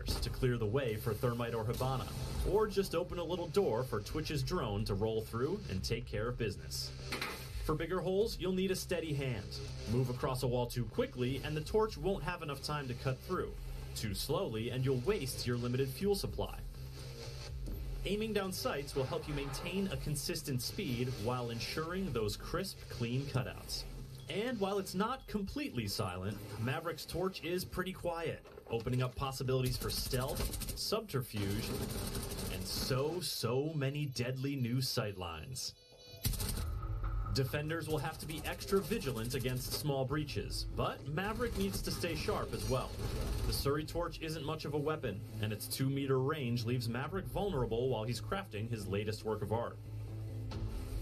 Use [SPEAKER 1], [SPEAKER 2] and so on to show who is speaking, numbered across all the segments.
[SPEAKER 1] stairs to clear the way for Thermite or Hibana, or just open a little door for Twitch's drone to roll through and take care of business. For bigger holes, you'll need a steady hand. Move across a wall too quickly and the torch won't have enough time to cut through. Too slowly and you'll waste your limited fuel supply. Aiming down sights will help you maintain a consistent speed while ensuring those crisp, clean cutouts. And while it's not completely silent, Maverick's torch is pretty quiet, opening up possibilities for stealth, subterfuge, and so many deadly new sightlines. Defenders will have to be extra vigilant against small breaches, but Maverick needs to stay sharp as well. The Surrey torch isn't much of a weapon, and its 2-meter range leaves Maverick vulnerable while he's crafting his latest work of art.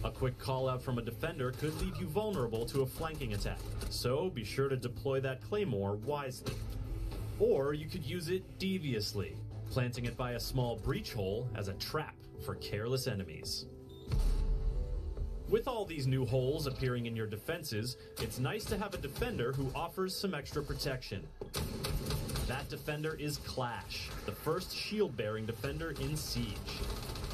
[SPEAKER 1] A quick call out from a defender could leave you vulnerable to a flanking attack, so be sure to deploy that claymore wisely. Or you could use it deviously, planting it by a small breach hole as a trap for careless enemies. With all these new holes appearing in your defenses, it's nice to have a defender who offers some extra protection. That defender is Clash, the first shield-bearing defender in Siege.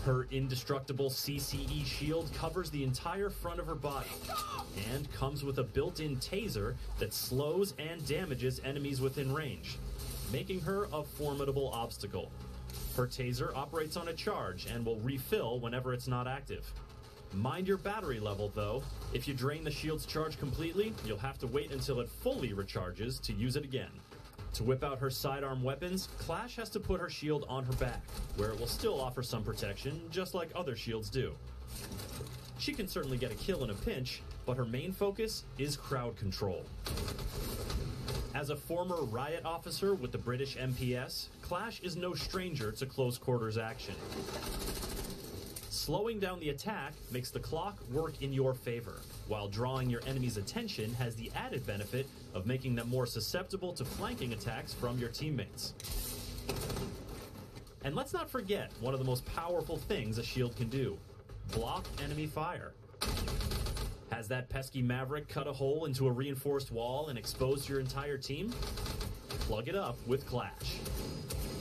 [SPEAKER 1] Her indestructible CCE shield covers the entire front of her body, and comes with a built-in taser that slows and damages enemies within range, making her a formidable obstacle. Her taser operates on a charge and will refill whenever it's not active. Mind your battery level though. If you drain the shield's charge completely, you'll have to wait until it fully recharges to use it again. To whip out her sidearm weapons, Clash has to put her shield on her back, where it will still offer some protection, just like other shields do. She can certainly get a kill in a pinch, but her main focus is crowd control. As a former riot officer with the British MPS, Clash is no stranger to close quarters action. Slowing down the attack makes the clock work in your favor, while drawing your enemy's attention has the added benefit of making them more susceptible to flanking attacks from your teammates. And let's not forget one of the most powerful things a shield can do: block enemy fire. Has that pesky Maverick cut a hole into a reinforced wall and exposed your entire team? Plug it up with Clash.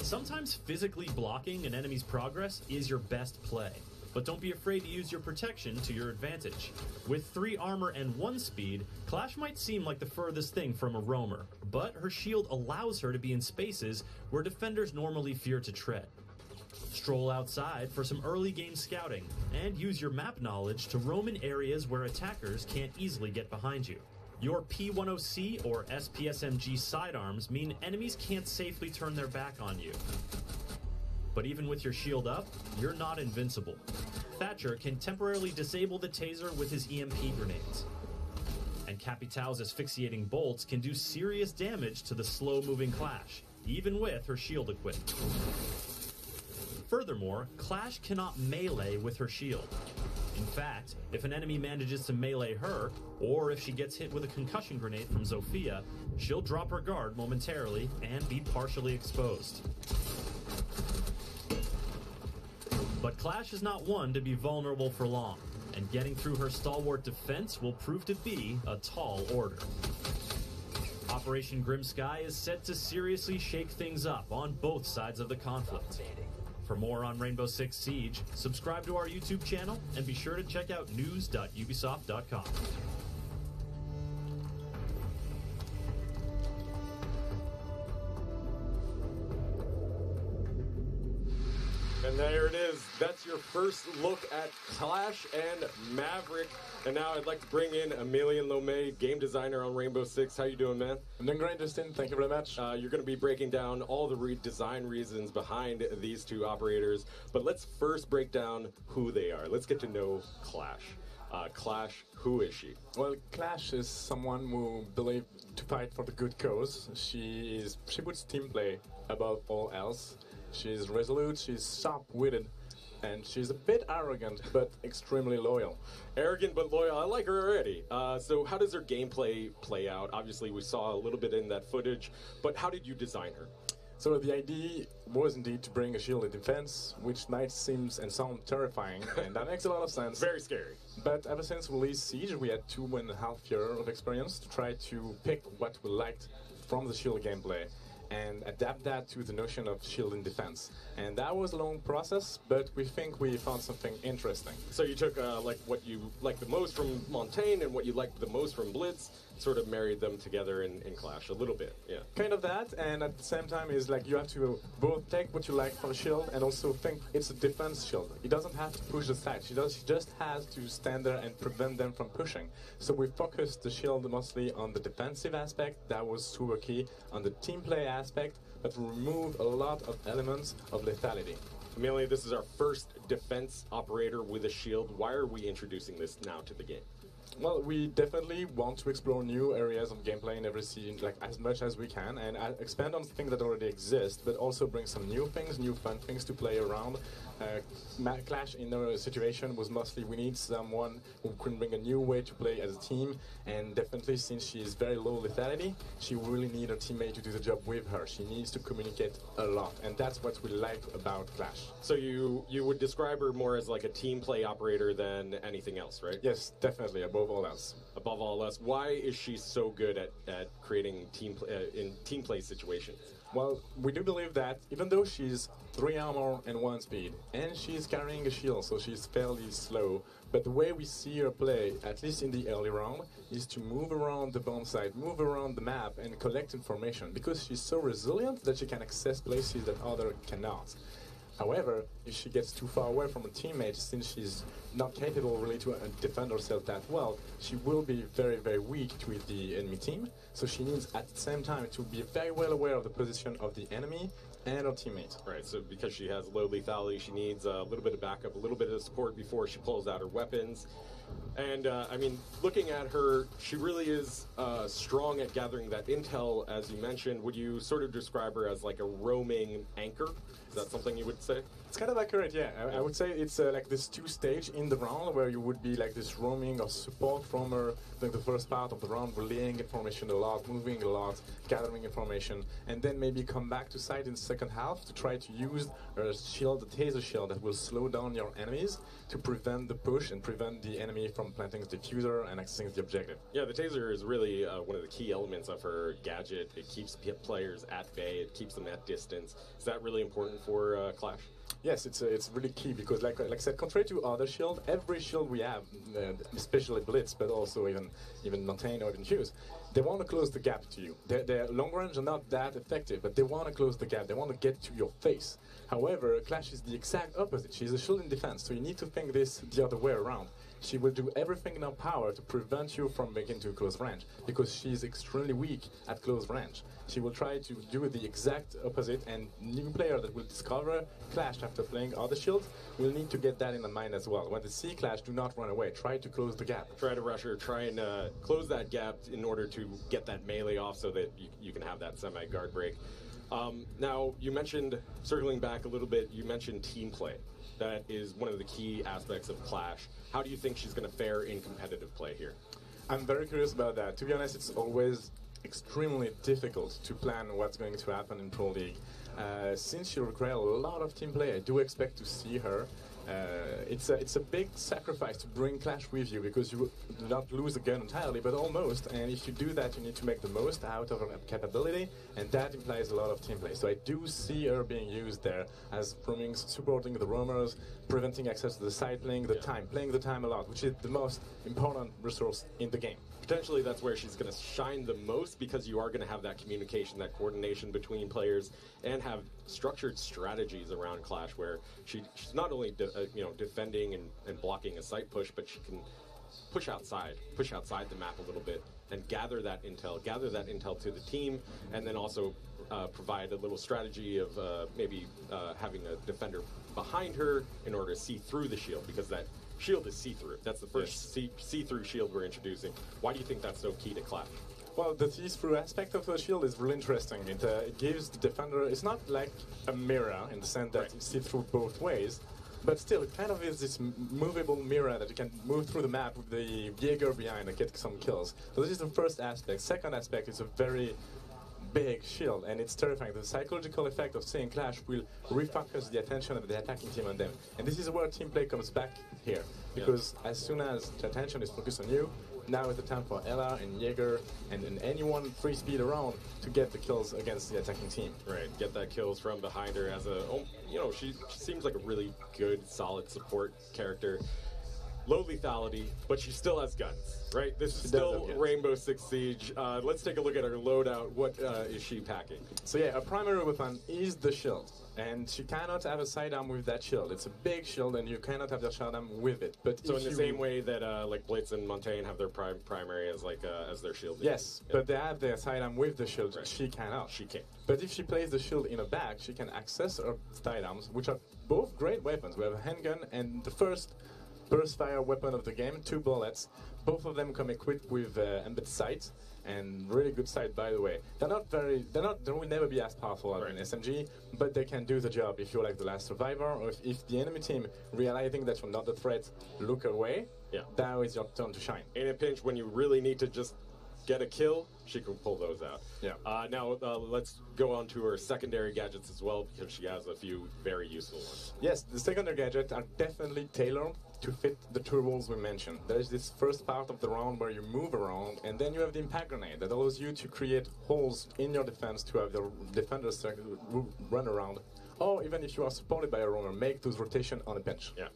[SPEAKER 1] Sometimes physically blocking an enemy's progress is your best play. But don't be afraid to use your protection to your advantage. With 3 armor and 1 speed, Clash might seem like the furthest thing from a roamer, but her shield allows her to be in spaces where defenders normally fear to tread. Stroll outside for some early game scouting, and use your map knowledge to roam in areas where attackers can't easily get behind you. Your P10C or SPSMG sidearms mean enemies can't safely turn their back on you. But even with your shield up, you're not invincible. Thatcher can temporarily disable the taser with his EMP grenades. And Capital's asphyxiating bolts can do serious damage to the slow-moving Clash, even with her shield equipped. Furthermore, Clash cannot melee with her shield. In fact, if an enemy manages to melee her, or if she gets hit with a concussion grenade from Zofia, she'll drop her guard momentarily and be partially exposed. But Clash is not one to be vulnerable for long, and getting through her stalwart defense will prove to be a tall order. Operation Grim Sky is set to seriously shake things up on both sides of the conflict. For more on Rainbow Six Siege, subscribe to our YouTube channel and be sure to check out news.ubisoft.com.
[SPEAKER 2] And there it is. That's your first look at Clash and Maverick. And now I'd like to bring in Emilian Lomé, game designer on Rainbow Six. How you doing, man?
[SPEAKER 3] I'm doing great, Justin. Thank you very much.
[SPEAKER 2] You're going to be breaking down all the design reasons behind these two operators. But let's first break down who they are. Let's get to know Clash. Clash, who is she?
[SPEAKER 3] Well, Clash is someone who believes to fight for the good cause. She puts team play above all else. She's resolute, she's sharp-witted, and she's a bit arrogant, but extremely loyal.
[SPEAKER 2] Arrogant but loyal. I like her already. So how does her gameplay play out? Obviously, we saw a little bit in that footage, but how did you design her?
[SPEAKER 3] So the idea was indeed to bring a shielded defense, which might seem and sound terrifying, and that makes a lot of sense.
[SPEAKER 2] Very scary.
[SPEAKER 3] But ever since we released Siege, we had 2.5 years of experience to try to pick what we liked from the shield gameplay. and adapt that to the notion of shield and defense. And that was a long process, but we think we found something interesting.
[SPEAKER 2] So you took like what you liked the most from Montaigne and what you liked the most from Blitz, sort of married them together in Clash a little bit, yeah.
[SPEAKER 3] Kind of that, and at the same time is like you have to both take what you like from a shield and also think it's a defense shield. It doesn't have to push the side, she just has to stand there and prevent them from pushing. So we focused the shield mostly on the defensive aspect, that was super key, on the team play aspect, but we removed a lot of elements of lethality.
[SPEAKER 2] Amelia, this is our first defense operator with a shield. Why are we introducing this now to the game?
[SPEAKER 3] Well, we definitely want to explore new areas of gameplay in every scene, like as much as we can, and expand on things that already exist, but also bring some new things, new fun things to play around. Clash in our situation was mostly we need someone who can bring a new way to play as a team, and definitely since she is very low lethality, she really needs a teammate to do the job with her. She needs to communicate a lot, and that's what we like about Clash.
[SPEAKER 2] So you would describe her more as like a team play operator than anything else, right?
[SPEAKER 3] Yes, definitely, above all else.
[SPEAKER 2] Above all else, why is she so good at creating in team play situations?
[SPEAKER 3] Well, we do believe that even though she's 3 armor and 1 speed, and she's carrying a shield, so she's fairly slow, but the way we see her play, at least in the early round, is to move around the bomb site, move around the map, and collect information, because she's so resilient that she can access places that others cannot. However, if she gets too far away from her teammate, since she's not capable really to defend herself that well, she will be very, very weak with the enemy team. So she needs at the same time to be very well aware of the position of the enemy and her teammate.
[SPEAKER 2] Right, so because she has low lethality, she needs a little bit of backup, a little bit of support before she pulls out her weapons. And, I mean, looking at her, she really is strong at gathering that intel, as you mentioned. Would you sort of describe her as like a roaming anchor? Is that something you would say?
[SPEAKER 3] It's kind of accurate, yeah. I would say it's like this 2 stage in the round where you would be like this roaming or support from her, like the first part of the round, relaying information a lot, moving a lot, gathering information, and then maybe come back to site in the second half to try to use her shield, the taser shield, that will slow down your enemies to prevent the push and prevent the enemy from planting the diffuser and accessing the objective.
[SPEAKER 2] Yeah, the taser is really one of the key elements of her gadget. It keeps players at bay, it keeps them at distance. Is that really important for Clash?
[SPEAKER 3] Yes, it's really key because, like I said, contrary to other shield, every shield we have, especially Blitz, but also even Montaigne or even Hughes, they want to close the gap to you. Their long range are not that effective, but they want to close the gap. They want to get to your face. However, Clash is the exact opposite. She's a shield in defense, so you need to think this the other way around. She will do everything in her power to prevent you from making to close range, because she's extremely weak at close range. She will try to do the exact opposite, and new player that will discover Clash after playing other shields will need to get that in mind as well. When they see Clash, do not run away. Try to close the gap.
[SPEAKER 2] Try to rush her, try and close that gap in order to get that melee off so that you can have that semi-guard break. Now, you mentioned, circling back a little bit, you mentioned team play. That is one of the key aspects of Clash. How do you think she's going to fare in competitive play here?
[SPEAKER 3] I'm very curious about that. To be honest, it's always extremely difficult to plan what's going to happen in Pro League. Since she requires a lot of team play, I do expect to see her. It's a big sacrifice to bring Clash with you, because you do not lose the gun entirely, but almost. And if you do that, you need to make the most out of her capability, and that implies a lot of team play. So I do see her being used there as roaming, supporting the roamers, preventing access to the site, playing the time a lot, which is the most important resource in the game.
[SPEAKER 2] Potentially that's where she's going to shine the most, because you are going to have that communication, that coordination between players, and have structured strategies around Clash where she's not only defending and blocking a site push, but she can push outside the map a little bit and gather that intel to the team, and then also provide a little strategy of maybe having a defender behind her in order to see through the shield, because that shield is see-through. That's the first see-through shield we're introducing. Why do you think that's so key to Clash?
[SPEAKER 3] Well, the see-through aspect of the shield is really interesting. It gives the defender, it's not like a mirror in the sense that you see through both ways, but still it kind of is this movable mirror that you can move through the map with the Jaeger behind and get some kills. So this is the first aspect. Second aspect is a very big shield, and it's terrifying. The psychological effect of seeing Clash will refocus the attention of the attacking team on them. And this is where team play comes back here, because as soon as the attention is focused on you, Now is the time for Ella and Jaeger and anyone free speed around to get the kills against the attacking team.
[SPEAKER 2] Right, get that kills from behind her as a, she seems like a really good, solid support character. Low lethality, but she still has guns, right? This is still Rainbow Six Siege. Let's take a look at her loadout. What is she packing?
[SPEAKER 3] So yeah, her primary weapon is the shield, and she cannot have a sidearm with that shield. It's a big shield, and you cannot have the sidearm with it. But
[SPEAKER 2] so in the same way that like Blitz and Montaigne have their primary as like as their shield.
[SPEAKER 3] Yes, but they have their sidearm with the shield. Right. She cannot.
[SPEAKER 2] She can't.
[SPEAKER 3] But if she places the shield in a bag, she can access her sidearms, which are both great weapons. We have a handgun and the first burst fire weapon of the game, 2 bullets. Both of them come equipped with embedded sight, and really good sight, by the way. They will never be as powerful as an SMG, but they can do the job if you're like the last survivor, or if the enemy team, realizing that you're not a threat, look away. Yeah, now is your turn to shine.
[SPEAKER 2] In a pinch, when you really need to just get a kill, she can pull those out.
[SPEAKER 3] Yeah.
[SPEAKER 2] Now let's go on to her secondary gadgets as well, because she has a few very useful ones.
[SPEAKER 3] Yes, the secondary gadgets are definitely tailored to fit the 2 rules we mentioned. There is this first part of the round where you move around, and then you have the impact grenade that allows you to create holes in your defense to have the defenders run around, or even if you are supported by a runner, make those rotation on a pinch.
[SPEAKER 2] Yeah.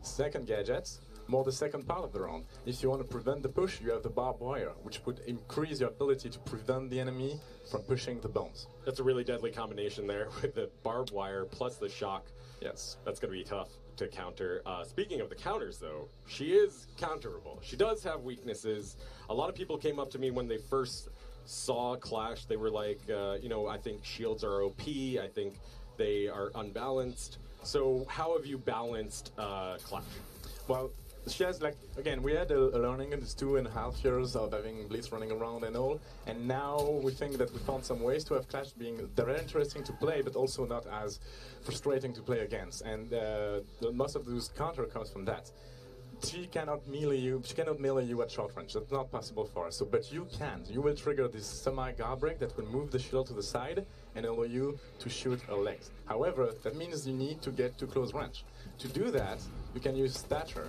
[SPEAKER 3] Second gadgets, more the second part of the round. If you want to prevent the push, you have the barbed wire, which would increase your ability to prevent the enemy from pushing the bombs.
[SPEAKER 2] That's a really deadly combination there with the barbed wire plus the shock.
[SPEAKER 3] Yes.
[SPEAKER 2] That's going to be tough to counter. Speaking of the counters, though, she is counterable. She does have weaknesses. A lot of people came up to me when they first saw Clash. They were like, I think shields are OP. I think they are unbalanced. So how have you balanced Clash?
[SPEAKER 3] Well, she has, like, again, we had a learning in these 2.5 years of having Blitz running around and all, and now we think that we found some ways to have Clash being very interesting to play, but also not as frustrating to play against, and most of those counter comes from that. She cannot melee you at short range. That's not possible for us. So, but you can. You will trigger this semi-guard break that will move the shield to the side and allow you to shoot her legs. However, that means you need to get to close range. To do that, you can use Stature.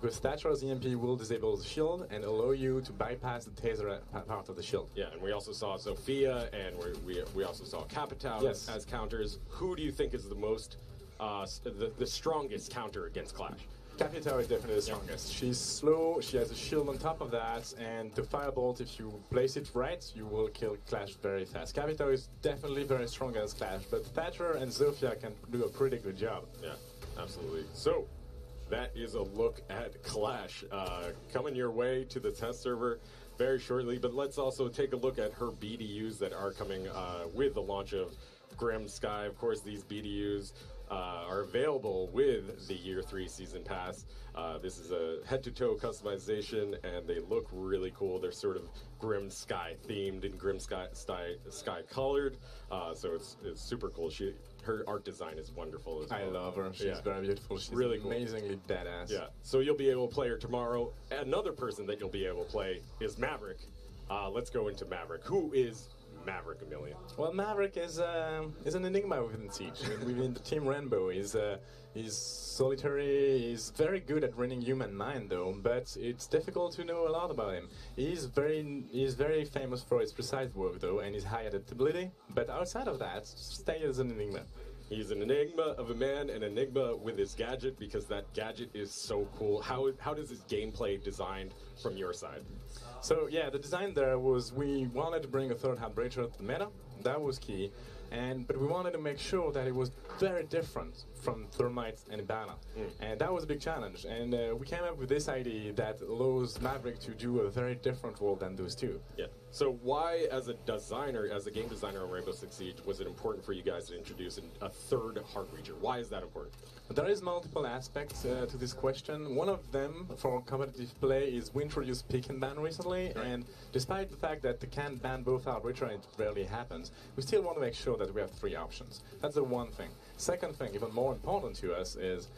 [SPEAKER 3] With Stature's EMP will disable the shield and allow you to bypass the taser part of the shield.
[SPEAKER 2] Yeah, and we also saw Sophia, and we also saw Capitao as counters. Who do you think is the most, the strongest counter against Clash?
[SPEAKER 3] Capitao is definitely the strongest. She's slow, she has a shield on top of that, and the Firebolt, if you place it right, you will kill Clash very fast. Capitao is definitely very strong against Clash, but Thatcher and Zofia can do a pretty good job.
[SPEAKER 2] Yeah, absolutely. So, that is a look at Clash coming your way to the test server very shortly, but let's also take a look at her BDUs that are coming with the launch of Grim Sky. Of course, these BDUs are available with the Year 3 Season Pass. This is a head-to-toe customization, and they look really cool. They're sort of Grim Sky themed and Grim Sky colored, so it's super cool. Her art design is wonderful as well.
[SPEAKER 3] I love her. She's very beautiful. She's
[SPEAKER 2] really cool.
[SPEAKER 3] Amazingly badass.
[SPEAKER 2] Yeah. So you'll be able to play her tomorrow. Another person that you'll be able to play is Maverick. Let's go into Maverick. Who is Maverick, Emilian?
[SPEAKER 3] Well, Maverick is an enigma within Siege. Within the Team Rainbow, he's solitary. He's very good at reading human mind, though. But it's difficult to know a lot about him. He's very famous for his precise work, though, and his high adaptability. But outside of that, stay as an enigma.
[SPEAKER 2] He's an enigma of a man, an enigma with his gadget, because that gadget is so cool. How does his gameplay designed from your side?
[SPEAKER 3] So yeah, the design there was we wanted to bring a third hand breacher to the meta. That was key, but we wanted to make sure that it was very different from Thermite and Ibana, and that was a big challenge. And we came up with this idea that allows Maverick to do a very different role than those two.
[SPEAKER 2] Yeah. So why, as a designer, as a game designer on Rainbow Six Siege, was it important for you guys to introduce a third heart reacher? Why is that important?
[SPEAKER 3] There is multiple aspects to this question. One of them, for competitive play, is we introduced pick and ban recently, and despite the fact that they can ban both heart reacher and it rarely happens, we still want to make sure that we have 3 options. That's the one thing. Second thing, even more important to us, is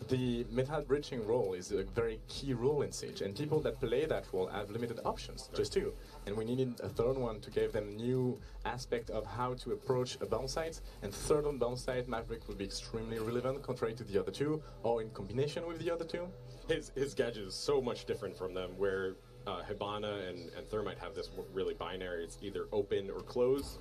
[SPEAKER 3] the metal breaching role is a very key role in Siege, and people that play that role have limited options, just 2. And we needed a third one to give them a new aspect of how to approach a bounce site. And third on bounce site, Maverick will be extremely relevant contrary to the other 2, or in combination with the other 2.
[SPEAKER 2] His gadget is so much different from them, where Hibana and Thermite have this really binary. It's either open or closed.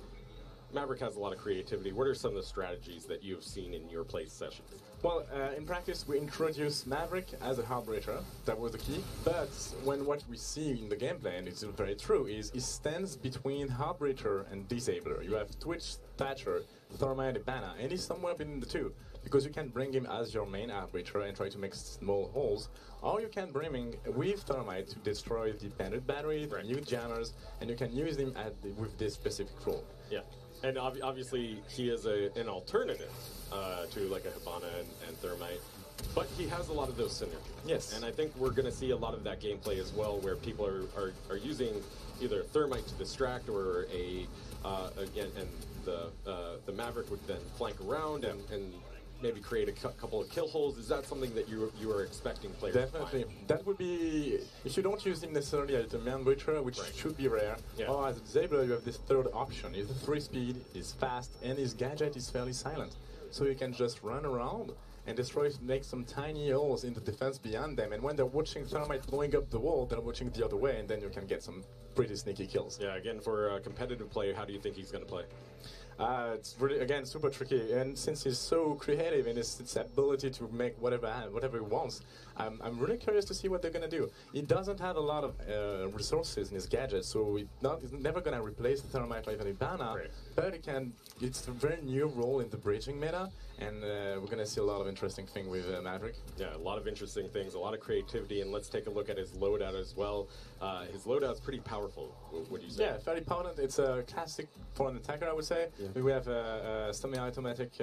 [SPEAKER 2] Maverick has a lot of creativity. What are some of the strategies that you've seen in your play sessions?
[SPEAKER 3] Well, in practice, we introduced Maverick as a hard breacher. That was the key. But what we see in the gameplay, and it's very true, is it stands between hard breacher and disabler. You have Twitch, Thatcher, Thermite, Hibana, and he's somewhere between the two. Because you can bring him as your main hard breacher and try to make small holes, or you can bring him with Thermite to destroy the banded battery, the new jammers, and you can use him with this specific role.
[SPEAKER 2] Yeah. And obviously, he is an alternative to like a Hibana and Thermite, but he has a lot of those synergies.
[SPEAKER 3] Yes.
[SPEAKER 2] And I think we're going to see a lot of that gameplay as well, where people are using either Thermite to distract or again, and the Maverick would then flank around and maybe create a couple of kill holes. Is that something that you are expecting players
[SPEAKER 3] Definitely.
[SPEAKER 2] to find?
[SPEAKER 3] That would be, if you don't use him necessarily as a main breacher, which should be rare, or as a disabler, you have this third option. He's a 3-speed, he's fast, and his gadget is fairly silent. So you can just run around and make some tiny holes in the defense beyond them, and when they're watching Thermite blowing up the wall, they're watching the other way, and then you can get some pretty sneaky kills.
[SPEAKER 2] Yeah, again, for a competitive play, how do you think he's going to play?
[SPEAKER 3] It's really, again, super tricky, and since he's so creative in his ability to make whatever he wants, I'm really curious to see what they're going to do. He doesn't have a lot of resources in his gadget, so he's never going to replace the Thermite or even Hibana, but it's a very new role in the bridging meta, and we're going to see a lot of interesting things with Maverick.
[SPEAKER 2] Yeah, a lot of interesting things, a lot of creativity, and let's take a look at his loadout as well. His loadout's pretty powerful, would you say?
[SPEAKER 3] Yeah, fairly potent. It's a classic for an attacker, I would say. Yeah. We have a semi-automatic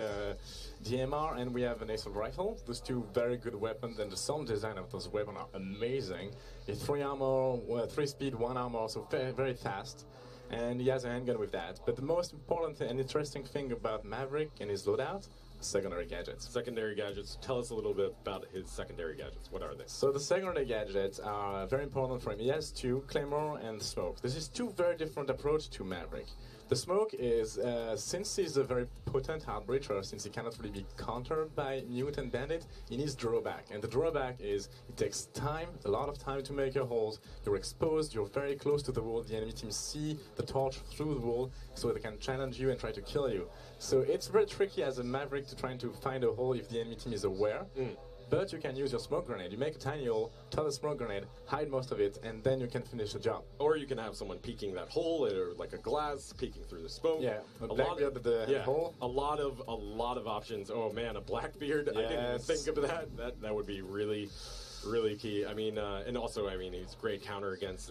[SPEAKER 3] DMR, and we have an assault rifle. Those two very good weapons, and the sound design of those weapons are amazing. It's 3 armor, 3 speed, 1 armor, so very, very fast. And he has a handgun with that. But the most important and interesting thing about Maverick and his loadout, secondary gadgets.
[SPEAKER 2] Secondary gadgets. Tell us a little bit about his secondary gadgets. What are they?
[SPEAKER 3] So the secondary gadgets are very important for him. He has 2, Claymore and Smoke. This is 2 very different approaches to Maverick. The Smoke is, since he's a very potent hard breacher, since he cannot really be countered by Mute and Bandit, he needs drawback. And the drawback is it takes time, a lot of time to make your holes. You're exposed, you're very close to the wall. The enemy team see the torch through the wall, so they can challenge you and try to kill you. So it's very tricky as a Maverick to try to find a hole if the enemy team is aware. But you can use your smoke grenade. You make a tiny hole, toss a smoke grenade, hide most of it, and then you can finish the job.
[SPEAKER 2] Or you can have someone peeking that hole, or like a glass peeking through the smoke.
[SPEAKER 3] Yeah, a Blackbeard at the hole.
[SPEAKER 2] A lot of options. Oh man, a Blackbeard. Yes. I didn't even think of that. That would be really key. I mean, and also, I mean, he's great counter against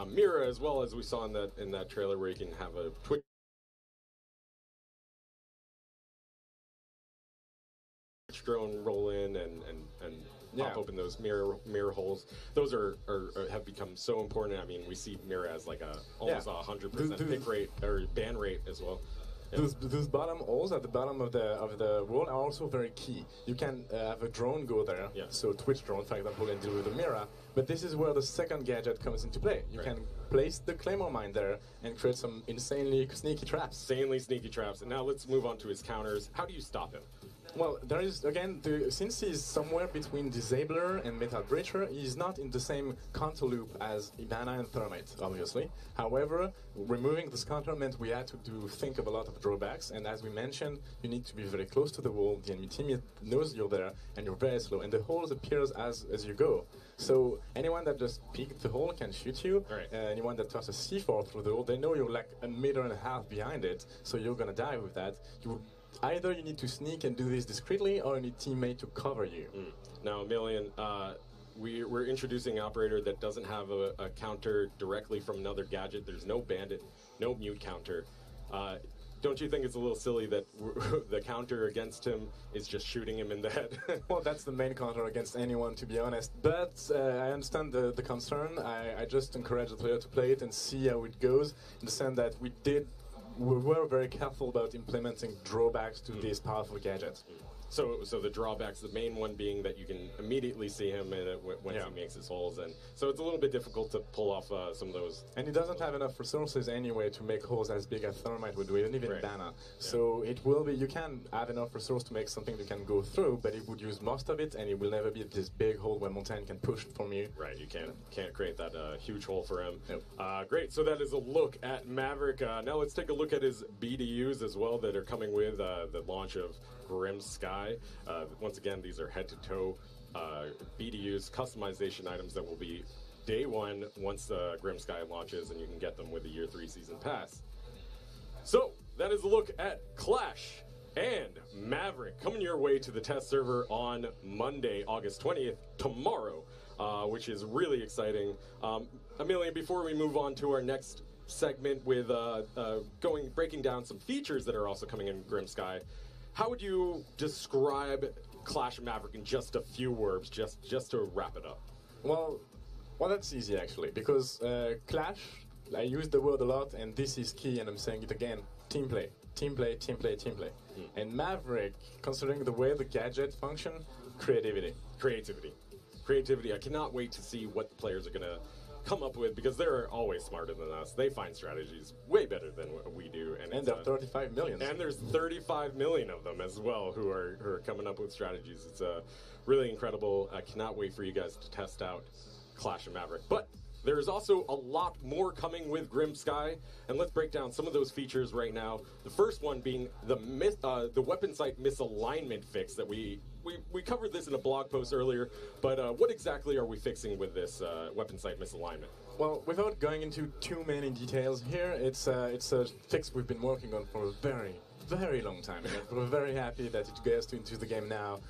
[SPEAKER 2] Mira as well, as we saw in that trailer where you can have a Twitch drone roll in and pop open those mirror holes. Those have become so important. I mean, we see Mira as like almost 100% pick rate or ban rate as well. Yeah.
[SPEAKER 3] Those bottom holes at the bottom of the wall are also very key. You can have a drone go there, so Twitch drone, for example, and deal with the Mira. But this is where the second gadget comes into play. You can place the Claymore mine there and create some insanely sneaky traps.
[SPEAKER 2] Insanely sneaky traps. And now let's move on to his counters. How do you stop him?
[SPEAKER 3] Well, there is, again, since he's somewhere between Disabler and Metal Breacher, he's not in the same counter loop as Hibana and Thermite, obviously. However, removing this counter meant we had to think of a lot of drawbacks, and as we mentioned, you need to be very close to the wall, the enemy team knows you're there, and you're very slow, and the holes appears as you go. So anyone that just peeked the hole can shoot you, anyone that tosses a C4 through the hole, they know you're like 1.5 meters behind it, so you're gonna die with that. Either you need to sneak and do this discreetly, or you need a teammate to cover you.
[SPEAKER 2] Now, Million, we're introducing an operator that doesn't have a counter directly from another gadget. There's no bandit, no mute counter. Don't you think it's a little silly that the counter against him is just shooting him in the head?
[SPEAKER 3] Well, that's the main counter against anyone, to be honest. But I understand the concern. I just encourage the player to play it and see how it goes, in the sense that we were very careful about implementing drawbacks to these powerful gadgets.
[SPEAKER 2] So the drawbacks, the main one being that you can immediately see him once he makes his holes, and so it's a little bit difficult to pull off some of those.
[SPEAKER 3] And he doesn't have enough resources anyway to make holes as big as Thermite would do, even Dana. So it will be, you can have enough resource to make something that can go through, but it would use most of it, and it will never be this big hole where Montaigne can push it from you.
[SPEAKER 2] Right, you can't create that huge hole for him.
[SPEAKER 3] Nope.
[SPEAKER 2] Great, so that is a look at Maverick. Now let's take a look at his BDUs as well that are coming with the launch of Grim Sky. Once again, these are head-to-toe BDUs, customization items that will be day one once Grim Sky launches, and you can get them with the Year 3 Season Pass. So, that is a look at Clash and Maverick coming your way to the test server on Monday, August 20th, tomorrow, which is really exciting. Amelia, before we move on to our next segment with breaking down some features that are also coming in Grim Sky, how would you describe Clash and Maverick in just a few words, just to wrap it up?
[SPEAKER 3] Well, that's easy actually, because Clash, I use the word a lot, and this is key, and I'm saying it again, team play. Team play, team play, team play. And Maverick, considering the way the gadgets function, creativity.
[SPEAKER 2] Creativity. I cannot wait to see what the players are going to come up with, because they're always smarter than us. They find strategies way better than what we do.
[SPEAKER 3] And there are 35 million.
[SPEAKER 2] And there's 35 million of them as well who are coming up with strategies. It's really incredible. I cannot wait for you guys to test out Clash and Maverick. But there is also a lot more coming with Grim Sky, and let's break down some of those features right now. The first one being the weapon sight misalignment fix that we covered this in a blog post earlier, but what exactly are we fixing with this weapon sight misalignment?
[SPEAKER 3] Well, without going into too many details here, it's a fix we've been working on for a very, very long time. And we're very happy that it gets into the game now.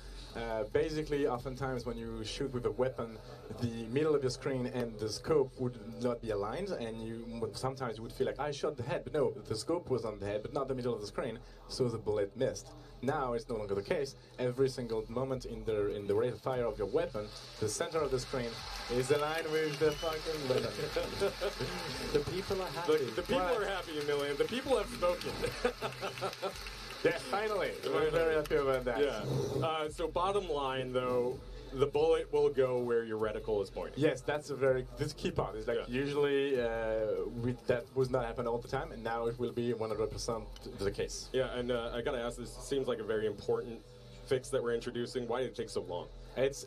[SPEAKER 3] Basically, oftentimes when you shoot with a weapon, the middle of your screen and the scope would not be aligned, and sometimes you would feel like, I shot the head, but no, the scope was on the head, but not the middle of the screen, so the bullet missed. Now it's no longer the case. Every single moment in the rate of fire of your weapon, the center of the screen is aligned with the fucking weapon.
[SPEAKER 4] The people are happy.
[SPEAKER 2] The people are happy, Emilian. The people have spoken.
[SPEAKER 3] Yes, finally. We're very happy about that.
[SPEAKER 2] Yeah. So bottom line, though, the bullet will go where your reticle is pointing.
[SPEAKER 3] Yes, that's this key part. It's like usually that was not happen all the time, and now it will be 100% the case.
[SPEAKER 2] Yeah, and I gotta ask, this seems like a very important fix that we're introducing. Why did it take so long?
[SPEAKER 3] It's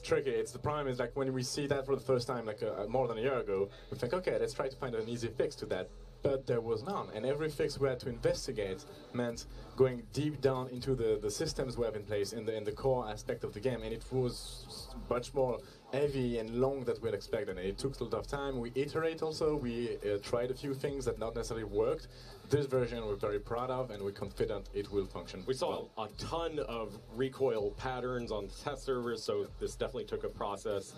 [SPEAKER 3] tricky. The problem is, like, when we see that for the first time, like more than a year ago, we think, okay, let's try to find an easy fix to that. But there was none, and every fix we had to investigate meant going deep down into the systems we have in place in the core aspect of the game, and it was much more heavy and long than we'd expected, and it took a lot of time. We iterate also, we tried a few things that not necessarily worked. This version we're very proud of, and we're confident it will function.
[SPEAKER 2] We saw a ton of recoil patterns on the test servers, so this definitely took a process.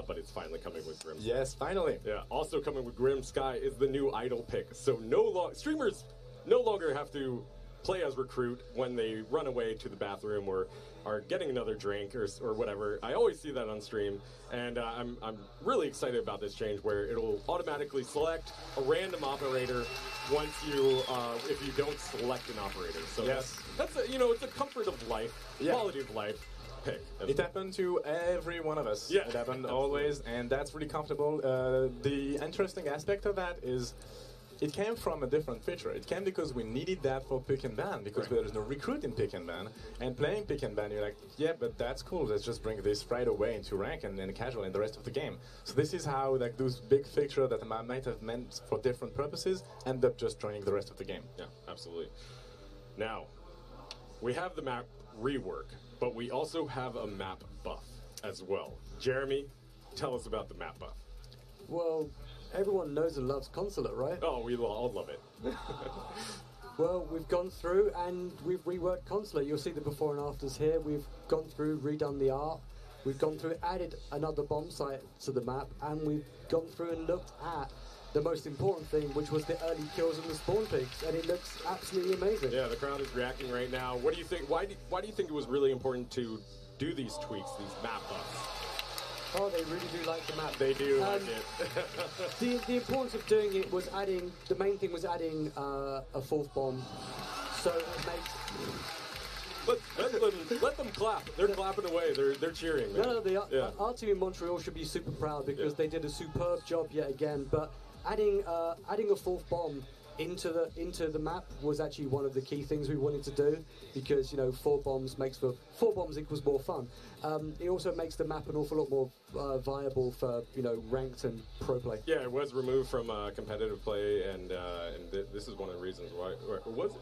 [SPEAKER 2] But it's finally coming with Grim Sky.
[SPEAKER 3] Yes, finally.
[SPEAKER 2] Yeah, also coming with Grim Sky is the new idle pick. So streamers no longer have to play as recruit when they run away to the bathroom or are getting another drink or whatever. I always see that on stream, and I'm really excited about this change where it'll automatically select a random operator once if you don't select an operator. So
[SPEAKER 3] yes,
[SPEAKER 2] that's it's a comfort of life, quality of life. Pick.
[SPEAKER 3] It happened to every one of us.
[SPEAKER 2] Yeah.
[SPEAKER 3] It happened always, and that's really comfortable. The interesting aspect of that is it came from a different feature. It came because we needed that for pick and ban, because there's no recruit in pick and ban. And playing pick and ban, you're like, yeah, but that's cool. Let's just bring this right away into rank and then casual in the rest of the game. So this is how those big features that I might have meant for different purposes end up just joining the rest of the game.
[SPEAKER 2] Yeah, absolutely. Now, we have the map Rework, but we also have a map buff as well. Jeremy, tell us about the map buff.
[SPEAKER 4] Well, everyone knows and loves Consulate, right?
[SPEAKER 2] Oh, we all love it.
[SPEAKER 4] Well, we've gone through and we've reworked Consulate. You'll see the before and afters here. We've gone through, redone the art. We've gone through, added another bomb site to the map, and we've gone through and looked at the most important thing, which was the early kills and the spawn peaks, and it looks absolutely amazing.
[SPEAKER 2] Yeah, the crowd is reacting right now. What do you think? Why do you think it was really important to do these tweaks, these map buffs?
[SPEAKER 4] Oh, they really do like the map.
[SPEAKER 2] They do like it.
[SPEAKER 4] The importance of doing it was the main thing was adding a fourth bomb, so it makes...
[SPEAKER 2] let them clap. They're clapping away. They're cheering. Man.
[SPEAKER 4] No, our team in Montreal should be super proud because they did a superb job yet again. But adding a fourth bomb into the map was actually one of the key things we wanted to do, because 4 bombs equals more fun. It also makes the map an awful lot more viable for ranked and pro play.
[SPEAKER 2] Yeah, it was removed from competitive play, and this is one of the reasons why. Or was it?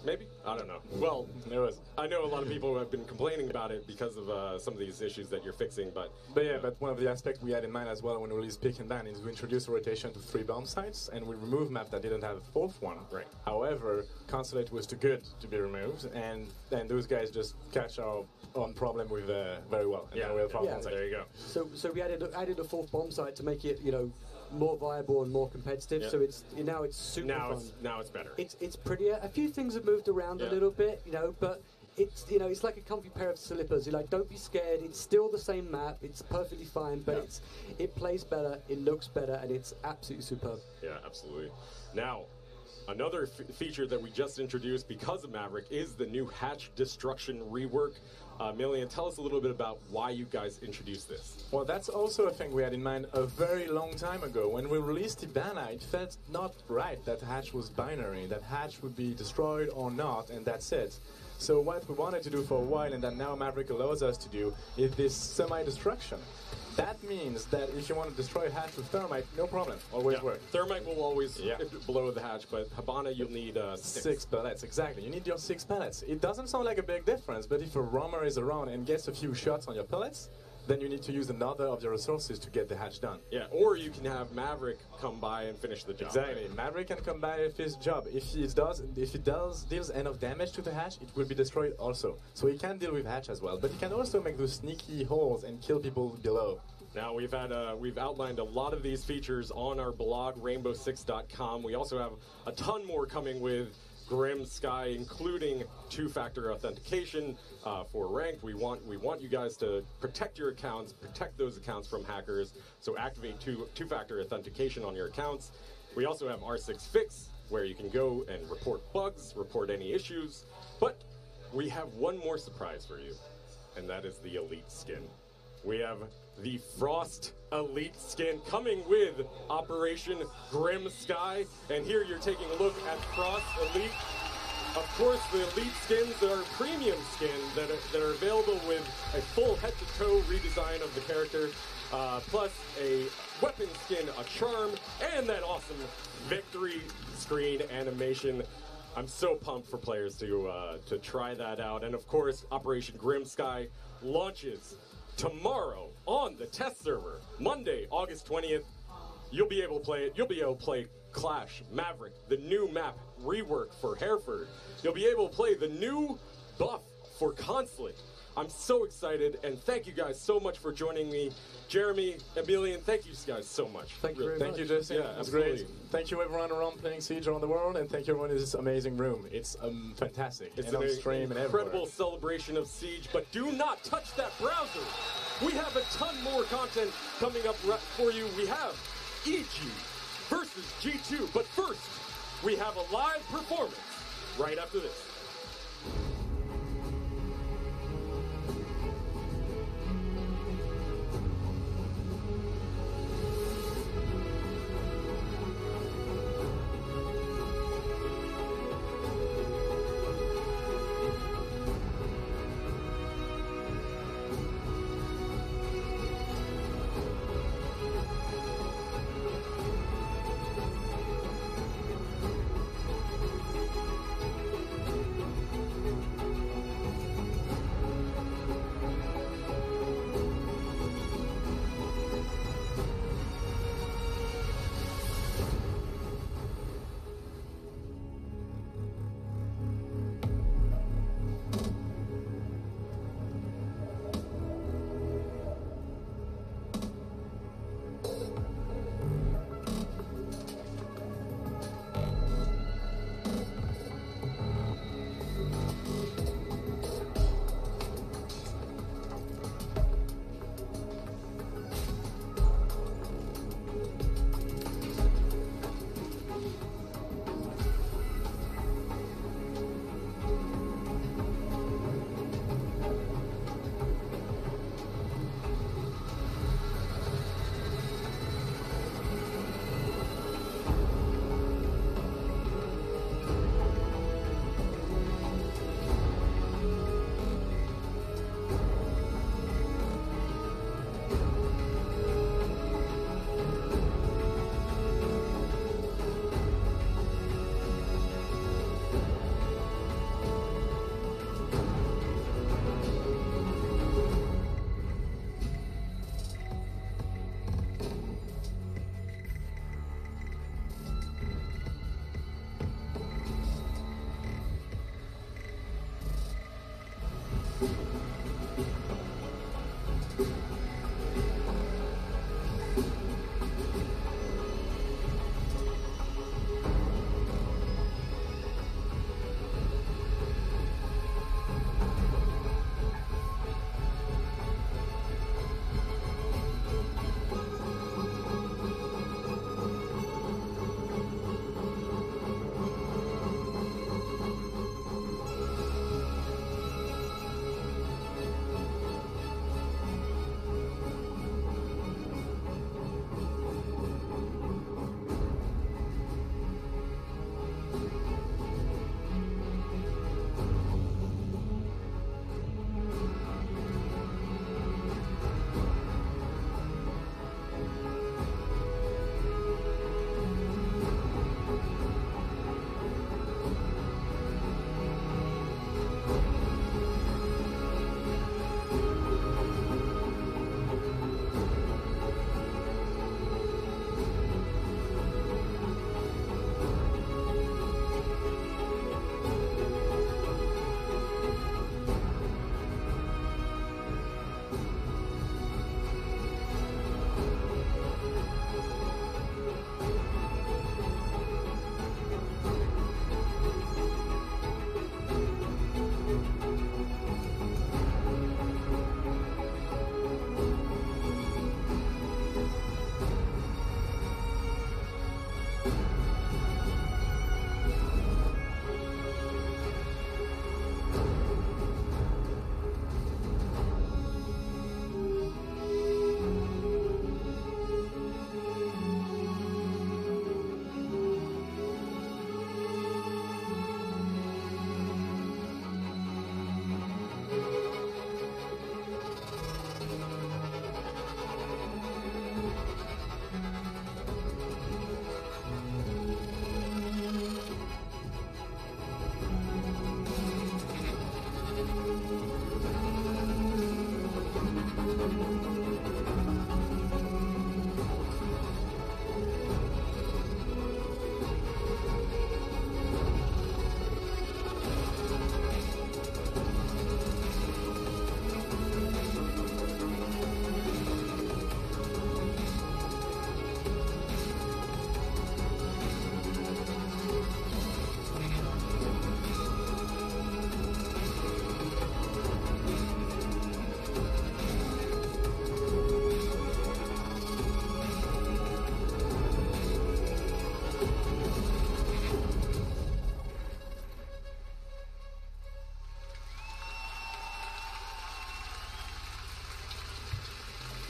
[SPEAKER 2] Maybe? I don't know. Well,
[SPEAKER 3] It was.
[SPEAKER 2] I know a lot of people have been complaining about it because of some of these issues that you're fixing, but
[SPEAKER 3] But one of the aspects we had in mind as well when we released Pick and Ban is we introduced a rotation to 3 bomb sites, and we removed map that didn't have a 4th one.
[SPEAKER 2] Right.
[SPEAKER 3] However, Consulate was too good to be removed, and those guys just catch our own problem with very well. And now we have a problem.
[SPEAKER 2] there you go.
[SPEAKER 4] So we added a 4th bomb site to make it more viable and more competitive.
[SPEAKER 2] Yeah.
[SPEAKER 4] So now it's super fun.
[SPEAKER 2] Now it's better.
[SPEAKER 4] It's prettier. A few things have moved around a little bit, but it's like a comfy pair of slippers. You're like, don't be scared. It's still the same map. It's perfectly fine, but it plays better, it looks better, and it's absolutely superb.
[SPEAKER 2] Yeah, absolutely. Now, another feature that we just introduced because of Maverick is the new hatch destruction rework. Millian, tell us a little bit about why you guys introduced this.
[SPEAKER 3] Well, that's also a thing we had in mind a very long time ago. When we released Ibana, it felt not right that hatch was binary, that hatch would be destroyed or not, and that's it. So what we wanted to do for a while, and that now Maverick allows us to do, is this semi-destruction. That means that if you want to destroy a hatch with thermite, no problem, always work.
[SPEAKER 2] Thermite will always blow the hatch, but Habana, you'll need
[SPEAKER 3] 6 pellets, exactly. You need your 6 pellets. It doesn't sound like a big difference, but if a roamer is around and gets a few shots on your pellets, then you need to use another of your resources to get the hatch done.
[SPEAKER 2] Yeah, or you can have Maverick come by and finish the job.
[SPEAKER 3] Exactly. Maverick can come by and finish the job. If it deals enough damage to the hatch, it will be destroyed also. So he can deal with hatch as well, but he can also make those sneaky holes and kill people below.
[SPEAKER 2] Now we've outlined a lot of these features on our blog, rainbow6.com. We also have a ton more coming with Grim Sky, including 2-factor authentication for ranked. We want you guys to protect your accounts, protect those accounts from hackers. So activate 2-factor authentication on your accounts. We also have R6 Fix, where you can go and report bugs, report any issues. But we have one more surprise for you, and that is the Elite skin. We have the Frost Elite skin coming with Operation Grim Sky. And here you're taking a look at Frost Elite. Of course, the Elite skins are premium skins that are available with a full head-to-toe redesign of the character, plus a weapon skin, a charm, and that awesome victory screen animation. I'm so pumped for players to try that out. And of course, Operation Grim Sky launches tomorrow on the test server, Monday, August 20th. You'll be able to play it. You'll be able to play Clash, Maverick, the new map Rework for Hereford. You'll be able to play the new buff for Consulate. I'm so excited, and thank you guys so much for joining me. Jeremy, Emilian, thank you guys so much.
[SPEAKER 4] Thank you very much.
[SPEAKER 3] Thank you, Justin.
[SPEAKER 2] Yeah,
[SPEAKER 3] That's
[SPEAKER 2] absolutely.
[SPEAKER 3] great. Thank you everyone around playing Siege around the world, and thank you everyone in this amazing room. It's fantastic.
[SPEAKER 2] It's
[SPEAKER 3] and on
[SPEAKER 2] an
[SPEAKER 3] stream and
[SPEAKER 2] incredible
[SPEAKER 3] everywhere.
[SPEAKER 2] celebration of Siege, but do not touch that browser. We have a ton more content coming up for you. We have EG versus G2, but first, we have a live performance right after this.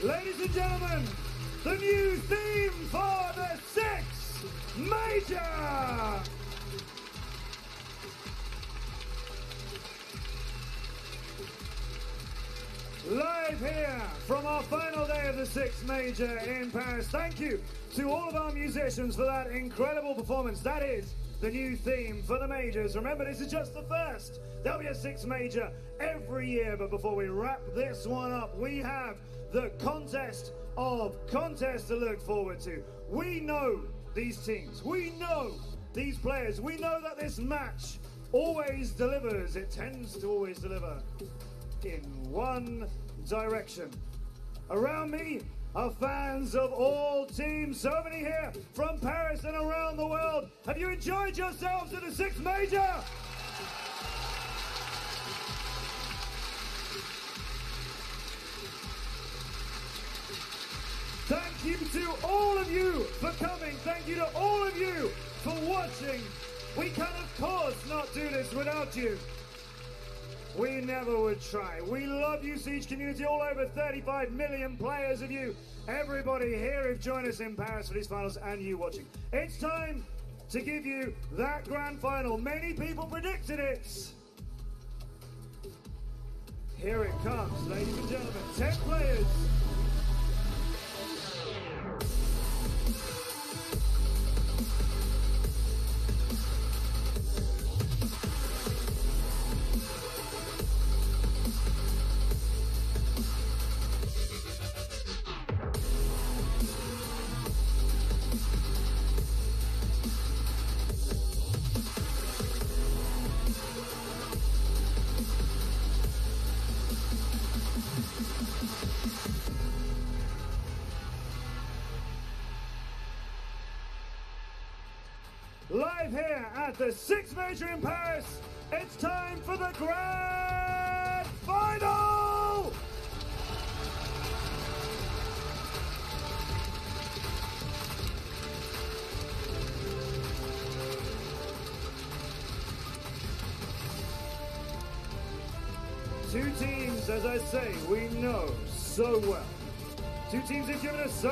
[SPEAKER 5] Ladies and gentlemen, the new theme for the 6 Major! Live here from our final day of the 6 Major in Paris. Thank you to all of our musicians for that incredible performance. That is the new theme for the Majors. Remember, this is just the first. There'll be a 6 Major every year, but before we wrap this one up, we have the contest of contests to look forward to. We know these teams. We know these players. We know that this match always delivers. It tends to always deliver in one direction. Around me are fans of all teams. So many here from Paris and around the world. Have you enjoyed yourselves at the 6 Major? Thank you to all of you for coming. Thank you to all of you for watching. We can, of course, not do this without you. We never would try. We love you, Siege community, all over 35 million players of you. Everybody here who've joined us in Paris for these finals and you watching. It's time to give you that grand final. Many people predicted it. Here it comes, ladies and gentlemen. 10 players. live here at the 6th Major in Paris. It's time for the Grand Final! Two teams, as I say, we know so well. Two teams have given us so